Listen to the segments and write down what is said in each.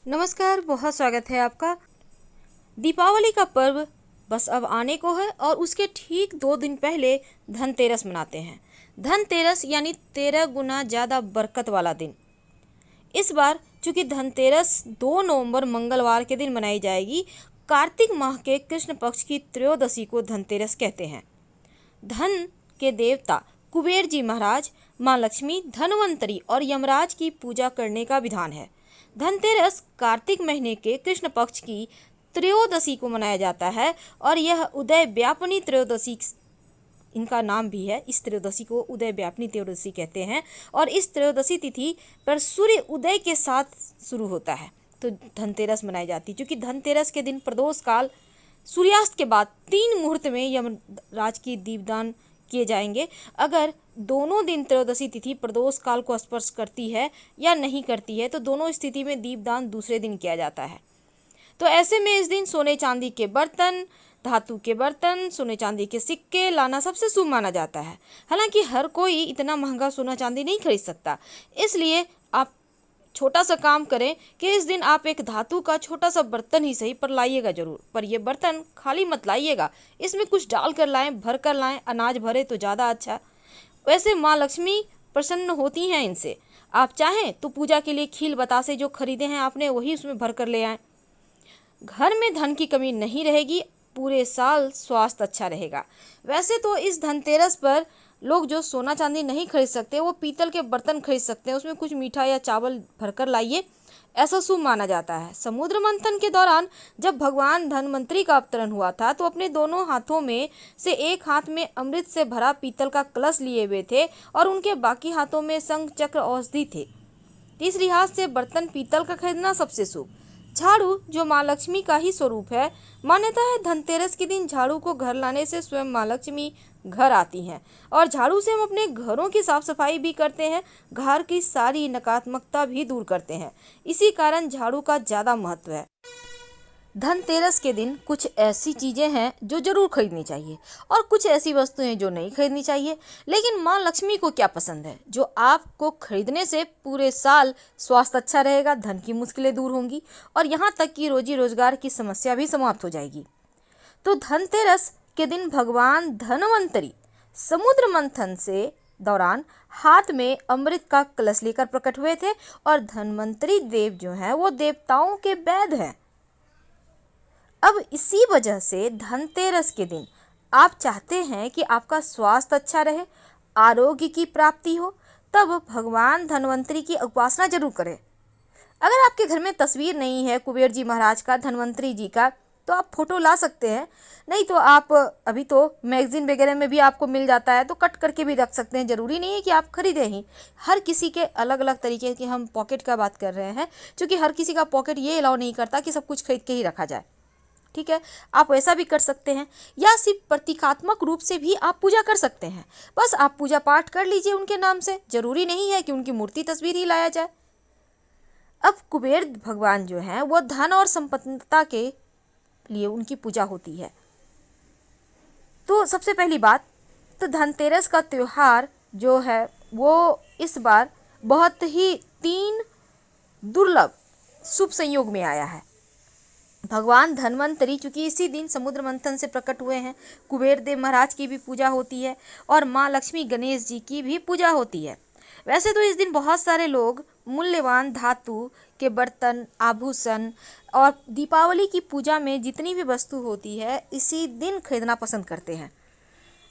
नमस्कार, बहुत स्वागत है आपका। दीपावली का पर्व बस अब आने को है और उसके ठीक 2 दिन पहले धनतेरस मनाते हैं। धनतेरस यानी 13 गुना ज़्यादा बरकत वाला दिन। इस बार चूंकि धनतेरस 2 नवंबर मंगलवार के दिन मनाई जाएगी, कार्तिक माह के कृष्ण पक्ष की त्रयोदशी को धनतेरस कहते हैं। धन के देवता कुबेर जी महाराज, माँ लक्ष्मी, धनवंतरी और यमराज की पूजा करने का विधान है। धनतेरस कार्तिक महीने के कृष्ण पक्ष की त्रयोदशी को मनाया जाता है और यह उदय व्यापनी त्रयोदशी इनका नाम भी है। इस त्रयोदशी को उदय व्यापनी त्रयोदशी कहते हैं और इस त्रयोदशी तिथि पर सूर्य उदय के साथ शुरू होता है, तो धनतेरस मनाई जाती है। क्योंकि धनतेरस के दिन प्रदोष काल सूर्यास्त के बाद 3 मुहूर्त में यमराज की दीपदान किए जाएंगे। अगर दोनों दिन त्रयोदशी तिथि प्रदोष काल को स्पर्श करती है या नहीं करती है, तो दोनों स्थिति में दीपदान दूसरे दिन किया जाता है। तो ऐसे में इस दिन सोने चांदी के बर्तन, धातु के बर्तन, सोने चांदी के सिक्के लाना सबसे शुभ माना जाता है। हालांकि हर कोई इतना महंगा सोना चांदी नहीं खरीद सकता, इसलिए आप छोटा सा काम करें कि इस दिन आप एक धातु का छोटा सा बर्तन ही सही पर लाइएगा जरूर। पर यह बर्तन खाली मत लाइएगा, इसमें कुछ डाल कर लाएं, भर कर लाएं। अनाज भरे तो ज़्यादा अच्छा। वैसे माँ लक्ष्मी प्रसन्न होती हैं इनसे। आप चाहें तो पूजा के लिए खील बतासे जो खरीदे हैं आपने वही उसमें भर कर ले आएँ। घर में धन की कमी नहीं रहेगी, पूरे साल स्वास्थ्य अच्छा रहेगा। वैसे तो इस धनतेरस पर लोग जो सोना चांदी नहीं खरीद सकते वो पीतल के बर्तन खरीद सकते हैं, उसमें कुछ मीठा या चावल भरकर लाइए, ऐसा शुभ माना जाता है। समुद्र मंथन के दौरान जब भगवान धनवंतरी का अवतरण हुआ था तो अपने दोनों हाथों में से एक हाथ में अमृत से भरा पीतल का कलश लिए हुए थे और उनके बाकी हाथों में शंख चक्र औषधि थे। तीसरी हाथ से बर्तन पीतल का खरीदना सबसे शुभ। झाड़ू जो माँ लक्ष्मी का ही स्वरूप है, मान्यता है धनतेरस के दिन झाड़ू को घर लाने से स्वयं माँ लक्ष्मी घर आती हैं और झाड़ू से हम अपने घरों की साफ सफाई भी करते हैं, घर की सारी नकारात्मकता भी दूर करते हैं। इसी कारण झाड़ू का ज़्यादा महत्व है। धनतेरस के दिन कुछ ऐसी चीज़ें हैं जो जरूर खरीदनी चाहिए और कुछ ऐसी वस्तुएं जो नहीं खरीदनी चाहिए। लेकिन माँ लक्ष्मी को क्या पसंद है जो आपको खरीदने से पूरे साल स्वास्थ्य अच्छा रहेगा, धन की मुश्किलें दूर होंगी और यहाँ तक कि रोजी रोजगार की समस्या भी समाप्त हो जाएगी। तो धनतेरस के दिन भगवान धनवंतरी समुद्र मंथन से दौरान हाथ में अमृत का कलश लेकर प्रकट हुए थे और धनवंतरी देव जो हैं वो देवताओं के वैद्य हैं। अब इसी वजह से धनतेरस के दिन आप चाहते हैं कि आपका स्वास्थ्य अच्छा रहे, आरोग्य की प्राप्ति हो, तब भगवान धनवंतरी की उपासना जरूर करें। अगर आपके घर में तस्वीर नहीं है कुबेर जी महाराज का, धनवंतरी जी का, तो आप फोटो ला सकते हैं। नहीं तो आप अभी तो मैगजीन वगैरह में भी आपको मिल जाता है, तो कट करके भी रख सकते हैं। ज़रूरी नहीं है कि आप खरीदें ही। हर किसी के अलग अलग तरीके की, हम पॉकेट का बात कर रहे हैं, क्योंकि हर किसी का पॉकेट ये अलाउ नहीं करता कि सब कुछ खरीद के ही रखा जाए। ठीक है, आप ऐसा भी कर सकते हैं या सिर्फ प्रतीकात्मक रूप से भी आप पूजा कर सकते हैं। बस आप पूजा पाठ कर लीजिए उनके नाम से, जरूरी नहीं है कि उनकी मूर्ति तस्वीर ही लाया जाए। अब कुबेर भगवान जो हैं वो धन और संपन्नता के लिए उनकी पूजा होती है। तो सबसे पहली बात तो धनतेरस का त्यौहार जो है वो इस बार बहुत ही 3 दुर्लभ शुभ संयोग में आया है। भगवान धनवंतरी चूंकि इसी दिन समुद्र मंथन से प्रकट हुए हैं, कुबेर देव महाराज की भी पूजा होती है और माँ लक्ष्मी गणेश जी की भी पूजा होती है। वैसे तो इस दिन बहुत सारे लोग मूल्यवान धातु के बर्तन, आभूषण और दीपावली की पूजा में जितनी भी वस्तु होती है इसी दिन खरीदना पसंद करते हैं।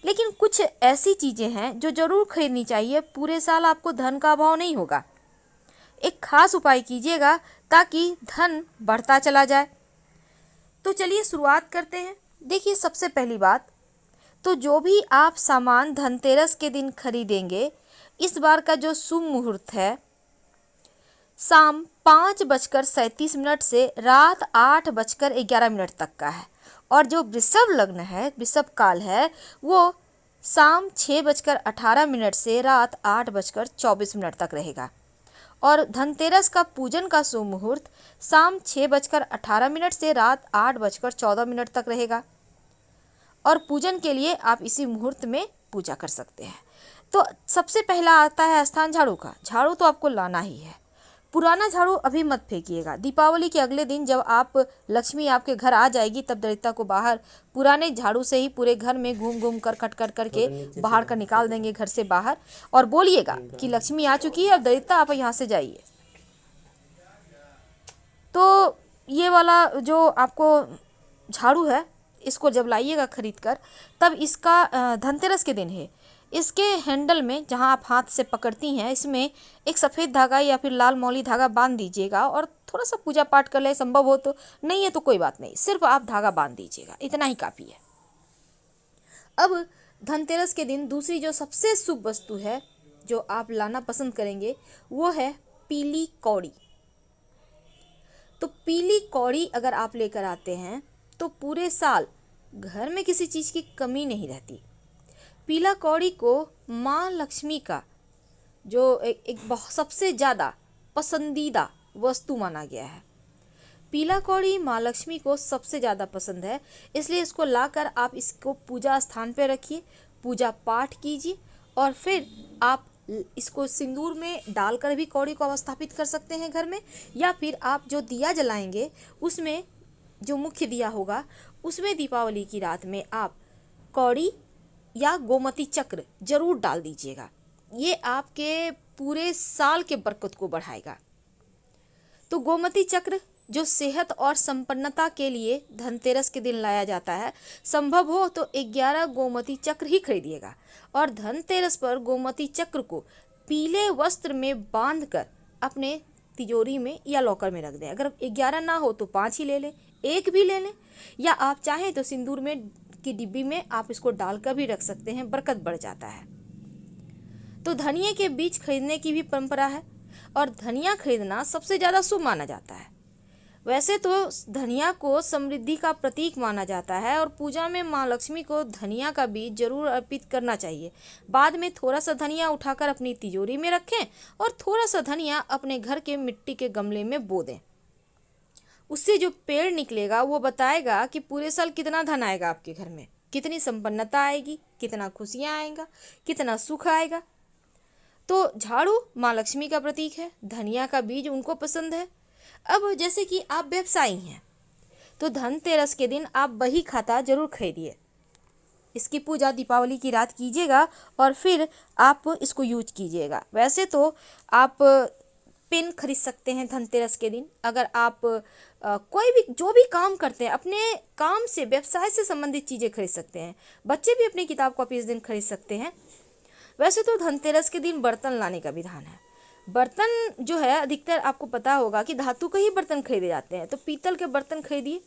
लेकिन कुछ ऐसी चीज़ें हैं जो जरूर खरीदनी चाहिए, पूरे साल आपको धन का अभाव नहीं होगा। एक खास उपाय कीजिएगा ताकि धन बढ़ता चला जाए। तो चलिए शुरुआत करते हैं। देखिए, सबसे पहली बात तो जो भी आप सामान धनतेरस के दिन खरीदेंगे, इस बार का जो शुभ मुहूर्त है शाम 5:37 से रात 8:11 तक का है और जो वृषभ लग्न है, वृषभ काल है, वो शाम 6:18 से रात 8:24 तक रहेगा। और धनतेरस का पूजन का शुभ मुहूर्त शाम 6:18 से रात 8:14 तक रहेगा और पूजन के लिए आप इसी मुहूर्त में पूजा कर सकते हैं। तो सबसे पहला आता है स्थान झाड़ू का। झाड़ू तो आपको लाना ही है। पुराना झाड़ू अभी मत फेंकिएगा। दीपावली के अगले दिन जब आप लक्ष्मी आपके घर आ जाएगी तब दरिद्रता को बाहर पुराने झाड़ू से ही पूरे घर में घूम घूम कर कट कट करके बाहर का निकाल देंगे घर से बाहर, और बोलिएगा कि लक्ष्मी आ चुकी है, अब दरिद्रता आप यहाँ से जाइए। तो ये वाला जो आपको झाड़ू है इसको जब लाइएगा खरीद कर, तब इसका धनतेरस के दिन है, इसके हैंडल में जहां आप हाथ से पकड़ती हैं इसमें एक सफ़ेद धागा या फिर लाल मौली धागा बांध दीजिएगा, और थोड़ा सा पूजा पाठ कर ले, संभव हो तो, नहीं है तो कोई बात नहीं, सिर्फ आप धागा बांध दीजिएगा, इतना ही काफ़ी है। अब धनतेरस के दिन दूसरी जो सबसे शुभ वस्तु है जो आप लाना पसंद करेंगे वो है पीली कौड़ी। तो पीली कौड़ी अगर आप लेकर आते हैं तो पूरे साल घर में किसी चीज़ की कमी नहीं रहती। पीला कौड़ी को माँ लक्ष्मी का जो एक सबसे ज़्यादा पसंदीदा वस्तु माना गया है। पीला कौड़ी माँ लक्ष्मी को सबसे ज़्यादा पसंद है, इसलिए इसको लाकर आप इसको पूजा स्थान पर रखिए, पूजा पाठ कीजिए, और फिर आप इसको सिंदूर में डालकर भी कौड़ी को अवस्थापित कर सकते हैं घर में, या फिर आप जो दिया जलाएंगे उसमें जो मुख्य दिया होगा उसमें दीपावली की रात में आप कौड़ी या गोमती चक्र जरूर डाल दीजिएगा। ये आपके पूरे साल के बरकत को बढ़ाएगा। तो गोमती चक्र जो सेहत और संपन्नता के लिए धनतेरस के दिन लाया जाता है, संभव हो तो 11 गोमती चक्र ही खरीदिएगा, और धनतेरस पर गोमती चक्र को पीले वस्त्र में बांधकर अपने तिजोरी में या लॉकर में रख दें। अगर 11 ना हो तो 5 ही ले लें, 1 भी ले लें, या आप चाहें तो सिंदूर में की डिब्बी में आप इसको डालकर भी रख सकते हैं, बरकत बढ़ जाता है। तो धनिया के बीज खरीदने की भी परंपरा है, और धनिया खरीदना सबसे ज़्यादा शुभ माना जाता है। वैसे तो धनिया को समृद्धि का प्रतीक माना जाता है, और पूजा में माँ लक्ष्मी को धनिया का बीज जरूर अर्पित करना चाहिए। बाद में थोड़ा सा धनिया उठाकर अपनी तिजोरी में रखें, और थोड़ा सा धनिया अपने घर के मिट्टी के गमले में बो दें। उससे जो पेड़ निकलेगा वो बताएगा कि पूरे साल कितना धन आएगा आपके घर में, कितनी संपन्नता आएगी, कितना खुशियाँ आएगा, कितना सुख आएगा। तो झाड़ू माँ लक्ष्मी का प्रतीक है, धनिया का बीज उनको पसंद है। अब जैसे कि आप व्यवसायी हैं तो धनतेरस के दिन आप बही खाता जरूर खरीदिए। इसकी पूजा दीपावली की रात कीजिएगा और फिर आप इसको यूज कीजिएगा। वैसे तो आप पेन खरीद सकते हैं धनतेरस के दिन। अगर आप कोई भी जो भी काम करते हैं, अपने काम से व्यवसाय से संबंधित चीज़ें खरीद सकते हैं। बच्चे भी अपनी किताब कॉपी इस दिन खरीद सकते हैं। वैसे तो धनतेरस के दिन बर्तन लाने का विधान है। बर्तन जो है अधिकतर आपको पता होगा कि धातु के ही बर्तन खरीदे जाते हैं, तो पीतल के बर्तन खरीदिए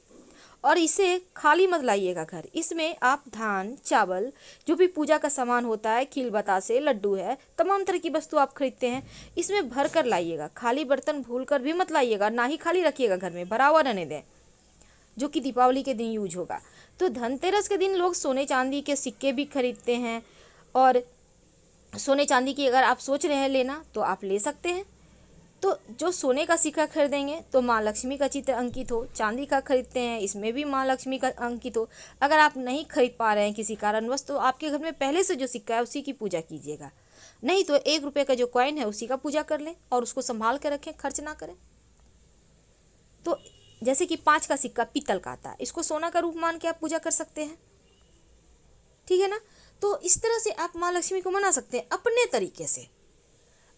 और इसे खाली मत लाइएगा घर। इसमें आप धान, चावल, जो भी पूजा का सामान होता है, खील बतासे, लड्डू है, तमाम तरह की वस्तु आप खरीदते हैं, इसमें भर कर लाइएगा। खाली बर्तन भूल कर भी मत लाइएगा, ना ही खाली रखिएगा घर में, भरा हुआ रहने दें, जो कि दीपावली के दिन यूज होगा। तो धनतेरस के दिन लोग सोने चांदी के सिक्के भी खरीदते हैं, और सोने चांदी की अगर आप सोच रहे हैं लेना तो आप ले सकते हैं। तो जो सोने का सिक्का खरीदेंगे तो माँ लक्ष्मी का चित्र अंकित हो, चांदी का खरीदते हैं इसमें भी माँ लक्ष्मी का अंकित हो। अगर आप नहीं खरीद पा रहे हैं किसी कारणवश, तो आपके घर में पहले से जो सिक्का है उसी की पूजा कीजिएगा। नहीं तो 1 रुपये का जो कॉइन है उसी का पूजा कर लें और उसको संभाल कर रखें, खर्च ना करें। तो जैसे कि 5 का सिक्का पीतल का आता है, इसको सोना का रूप मान के आप पूजा कर सकते हैं, ठीक है ना। तो इस तरह से आप माँ लक्ष्मी को मना सकते हैं अपने तरीके से।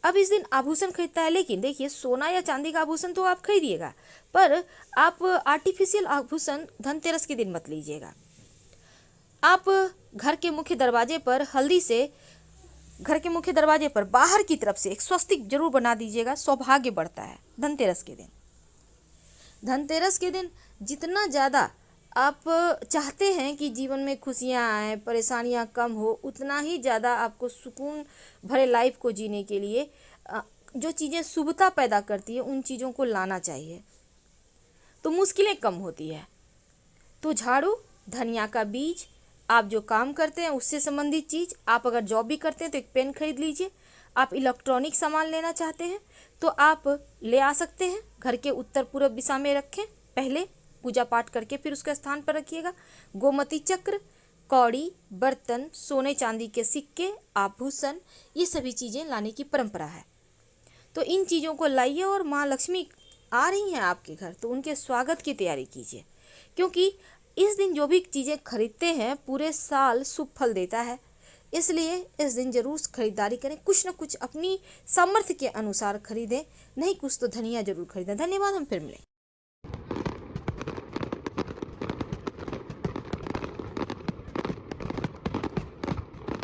अब इस दिन आभूषण खरीदता है, लेकिन देखिए सोना या चांदी का आभूषण तो आप खरीदिएगा, पर आप आर्टिफिशियल आभूषण धनतेरस के दिन मत लीजिएगा। आप घर के मुख्य दरवाजे पर हल्दी से घर के मुख्य दरवाजे पर बाहर की तरफ से एक स्वस्तिक जरूर बना दीजिएगा, सौभाग्य बढ़ता है धनतेरस के दिन। धनतेरस के दिन जितना ज़्यादा आप चाहते हैं कि जीवन में खुशियाँ आए, परेशानियाँ कम हो, उतना ही ज़्यादा आपको सुकून भरे लाइफ को जीने के लिए जो चीज़ें शुभता पैदा करती है उन चीज़ों को लाना चाहिए, तो मुश्किलें कम होती है। तो झाड़ू, धनिया का बीज, आप जो काम करते हैं उससे संबंधित चीज़, आप अगर जॉब भी करते हैं तो एक पेन खरीद लीजिए। आप इलेक्ट्रॉनिक सामान लेना चाहते हैं तो आप ले आ सकते हैं, घर के उत्तर पूर्व दिशा में रखें, पहले पूजा पाठ करके फिर उसके स्थान पर रखिएगा। गोमती चक्र, कौड़ी, बर्तन, सोने चांदी के सिक्के, आभूषण, ये सभी चीज़ें लाने की परंपरा है। तो इन चीज़ों को लाइए और माँ लक्ष्मी आ रही हैं आपके घर, तो उनके स्वागत की तैयारी कीजिए, क्योंकि इस दिन जो भी चीज़ें खरीदते हैं पूरे साल शुभ फल देता है। इसलिए इस दिन जरूर खरीदारी करें, कुछ न कुछ अपनी सामर्थ्य के अनुसार खरीदें, नहीं कुछ तो धनिया जरूर खरीदें। धन्यवाद, हम फिर मिलेंगे।